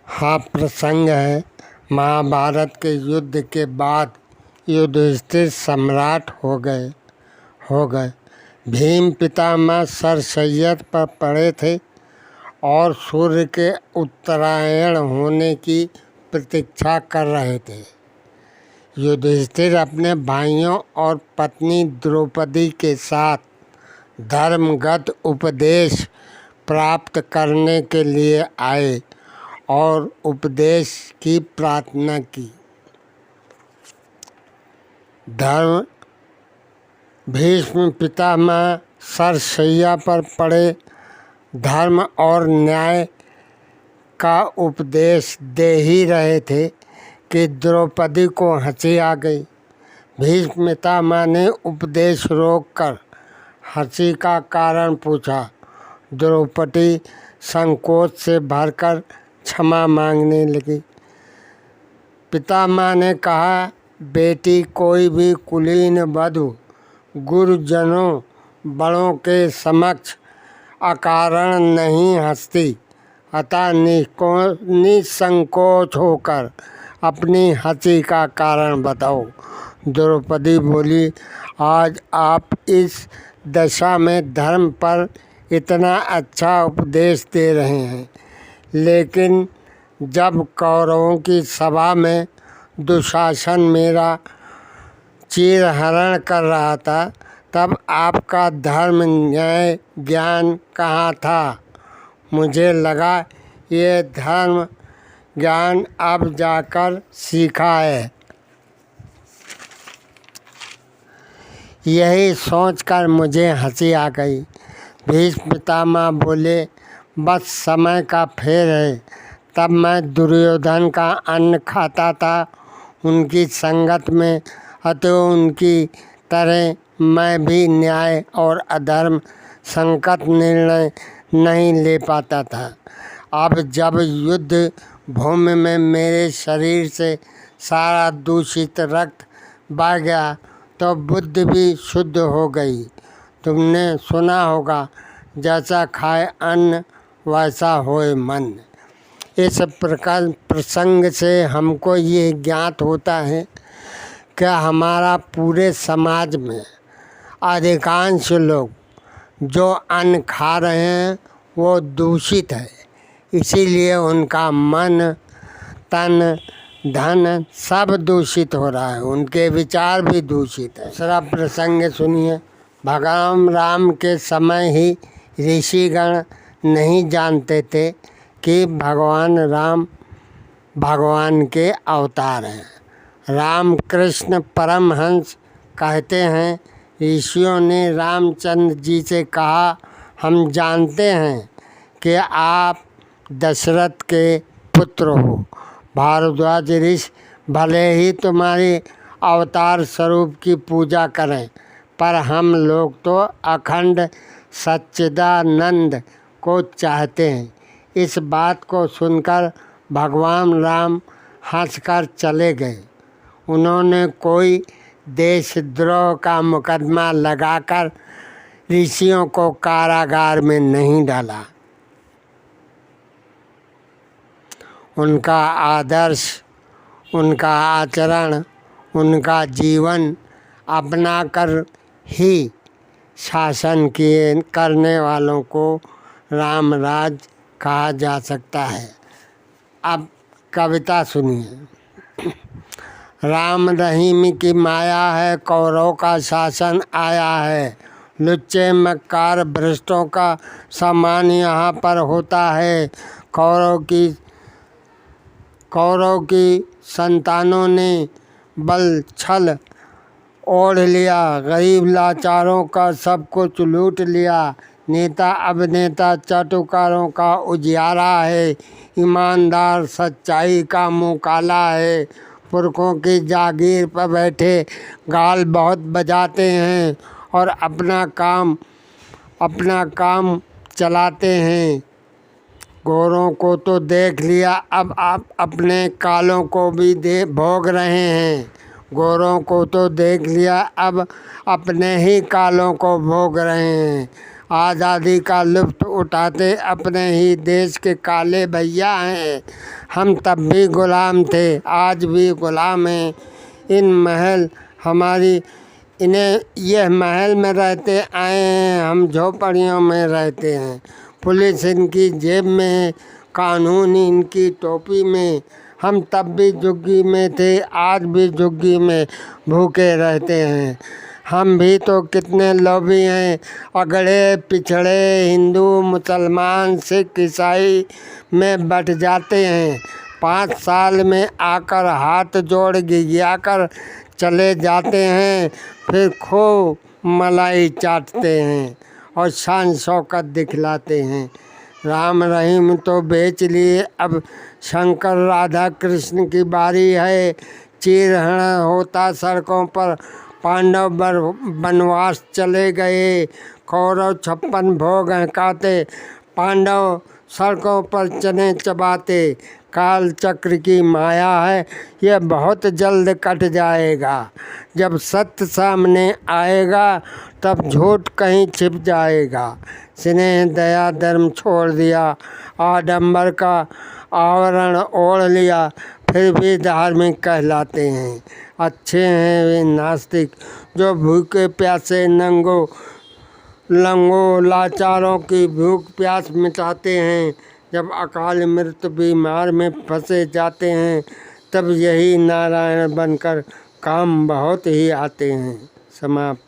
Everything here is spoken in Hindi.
हाँ, प्रसंग है महाभारत के युद्ध के बाद युधिष्ठिर सम्राट हो गए। भीम पितामह सरसैयद पर पड़े थे और सूर्य के उत्तरायण होने की प्रतीक्षा कर रहे थे। युधिष्ठिर अपने भाइयों और पत्नी द्रौपदी के साथ धर्मगत उपदेश प्राप्त करने के लिए आए और उपदेश की प्रार्थना की। भीष्म पितामह सरसैया पर पड़े धर्म और न्याय का उपदेश दे ही रहे थे कि द्रौपदी को हंसी आ गई। भीष्म पितामह ने उपदेश रोककर हंसी का कारण पूछा। द्रौपदी संकोच से भरकर क्षमा मांगने लगी। पितामह ने कहा, बेटी कोई भी कुलीन वधु गुरुजनों बड़ों के समक्ष अकारण नहीं हंसती, अतः निसंकोच होकर अपनी हंसी का कारण बताओ। द्रौपदी बोली, आज आप इस दशा में धर्म पर इतना अच्छा उपदेश दे रहे हैं, लेकिन जब कौरवों की सभा में दुशासन मेरा चीरहरण कर रहा था, तब आपका धर्म न्याय ज्ञान कहाँ था? मुझे लगा ये धर्म ज्ञान अब जाकर सीखा है। यही सोचकर मुझे हंसी आ गई। भीष्म पितामह बोले, बस समय का फेर है। तब मैं दुर्योधन का अन्न खाता था, उनकी संगत में, अतः उनकी तरह मैं भी न्याय और अधर्म संकट निर्णय नहीं ले पाता था। अब जब युद्ध भूमि में मेरे शरीर से सारा दूषित रक्त बह गया तो बुद्धि भी शुद्ध हो गई। तुमने सुना होगा, जैसा खाए अन्न वैसा होए मन। इस प्रकार प्रसंग से हमको ये ज्ञात होता है कि हमारा पूरे समाज में अधिकांश लोग जो अन्न खा रहे हैं वो दूषित है, इसीलिए उनका मन, तन, धन सब दूषित हो रहा है, उनके विचार भी दूषित है। दूसरा प्रसंग सुनिए। भगवान राम के समय ही ऋषिगण नहीं जानते थे कि भगवान राम भगवान के अवतार हैं। रामकृष्ण परमहंस कहते हैं, ऋषियों ने रामचंद्र जी से कहा, हम जानते हैं कि आप दशरथ के पुत्र हो। भारद्वाज ऋषि भले ही तुम्हारी अवतार स्वरूप की पूजा करें, पर हम लोग तो अखंड सच्चिदानंद को चाहते हैं। इस बात को सुनकर भगवान राम हंसकर चले गए। उन्होंने कोई देशद्रोह का मुकदमा लगाकर ऋषियों को कारागार में नहीं डाला। उनका आदर्श, उनका आचरण, उनका जीवन अपनाकर ही शासन करने वालों को रामराज कहा जा सकता है। अब कविता सुनिए। राम रहीम की माया है, कौरव का शासन आया है। लुच्चे मक्कार भ्रष्टों का सम्मान यहाँ पर होता है। कौरव की संतानों ने बल छल ओढ़ लिया, गरीब लाचारों का सब कुछ लूट लिया। नेता अभिनेता चाटुकारों का उजियारा है, ईमानदार सच्चाई का मुँह काला है। पुरखों की जागीर पर बैठे गाल बहुत बजाते हैं और अपना काम चलाते हैं। गोरों को तो देख लिया, अब आप अपने कालों को भी भोग रहे हैं। गोरों को तो देख लिया, अब अपने ही कालों को भोग रहे हैं। आज़ादी का लुत्फ़ उठाते अपने ही देश के काले भैया हैं। हम तब भी गुलाम थे, आज भी गुलाम हैं। इन महल हमारी इन्हें यह महल में रहते आए हैं, हम झोपड़ियों में रहते हैं। पुलिस इनकी जेब में है, कानून इनकी टोपी में। हम तब भी झुग्गी में थे, आज भी झुग्गी में भूखे रहते हैं। हम भी तो कितने लोभी हैं, अगड़े पिछड़े हिंदू मुसलमान सिख ईसाई में बट जाते हैं। 5 साल में आकर हाथ जोड़ गिड़गिड़ाकर चले जाते हैं, फिर खूब मलाई चाटते हैं और शान शौकत दिखलाते हैं। राम रहीम तो बेच लिए, अब शंकर राधा कृष्ण की बारी है। चीरहरण होता सड़कों पर, पांडव वनवास चले गए। कौरव 56 भोग हकाते, पांडव सड़कों पर चने चबाते। काल चक्र की माया है, यह बहुत जल्द कट जाएगा। जब सत्य सामने आएगा तब झूठ कहीं छिप जाएगा। स्नेह दया धर्म छोड़ दिया, आडंबर का आवरण ओढ़ लिया, फिर भी धार्मिक कहलाते हैं। अच्छे हैं वे नास्तिक जो भूखे प्यासे नंगो लंगो लाचारों की भूख प्यास मिटाते हैं। जब अकाल मृत्यु बीमार में फंसे जाते हैं, तब यही नारायण बनकर काम बहुत ही आते हैं। समाप्त।